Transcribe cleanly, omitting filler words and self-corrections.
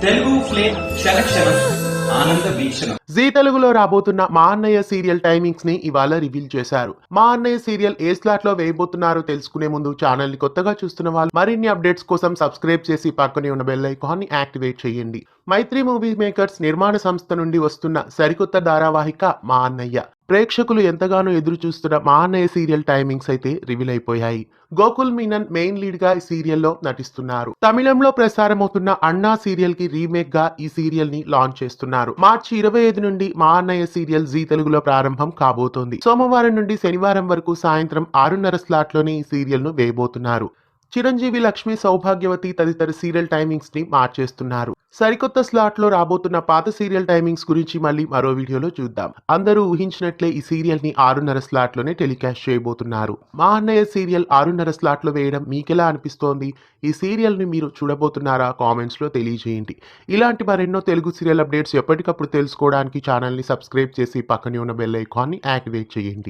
Telugu flame క్షణ ఆనంద వీక్షణం. G తెలుగులో రాబోతున్న మా అన్నయ్య సీరియల్ టైమింగ్స్ ని ఇవాళ రివీల్ చేశారు. మా అన్నయ్య సీరియల్ ఏ స్లాట్ లో వేయబోతున్నారో తెలుసుకునే ముందు ఛానల్ ని కొత్తగా చూస్తున్న వాళ్ళు మరిన్ని అప్డేట్స్ కోసం సబ్స్క్రైబ్ చేసి పక్కనే ఉన్న బెల్ ఐకాన్ ని యాక్టివేట్ చేయండి. మైత్రి మూవీ మేకర్స్ నిర్మాణ సంస్థ నుండి వస్తున్న సరికొత్త ధారావాహిక మా అన్నయ్య. ప్రేక్షకులు ఎంతగానో ఎదురు చూస్తున్న మా అన్నయ్య సీరియల్ టైమింగ్స్ అయితే రివీల్ అయిపోయాయి. గోకుల్ మీనన్ మెయిన్ లీడ్ గా ఈ సీరియల్లో నటిస్తున్నారు. తమిళంలో ప్రసారమవుతున్న అన్నా సీరియల్ కి రీమేక్ గా ఈ సీరియల్ ని లాంచ్ చేస్తున్నారు. మార్చి 25 నుండి మా అన్నయ్య సీరియల్ జీ తెలుగులో ప్రారంభం కాబోతోంది. సోమవారం నుండి శనివారం వరకు సాయంత్రం 6:30 స్లాట్ లోనే ఈ సీరియల్ ను వేయబోతున్నారు. చిరంజీవి, లక్ష్మి, సౌభాగ్యవతి తదితర సీరియల్ టైమింగ్స్ ని మార్చేస్తున్నారు. సరికొత్త స్లాట్ లో రాబోతున్న పాత సీరియల్ టైమింగ్స్ గురించి మళ్ళీ మరో వీడియోలో చూద్దాం. అందరూ ఊహించినట్లే ఈ సీరియల్ ని 6:30 స్లాట్ లోనే టెలికాస్ట్ చేయబోతున్నారు. మా అన్నయ్య సీరియల్ 6:30 స్లాట్ లో వేయడం మీకెలా అనిపిస్తోంది? ఈ సీరియల్ ని మీరు చూడబోతున్నారా? కామెంట్స్ లో తెలియజేయండి. ఇలాంటి మరెన్నో తెలుగు సీరియల్ అప్డేట్స్ ఎప్పటికప్పుడు తెలుసుకోవడానికి ఛానల్ ని సబ్స్క్రైబ్ చేసి పక్కనే ఉన్న బెల్ ఐకాన్ ని యాక్టివేట్ చేయండి.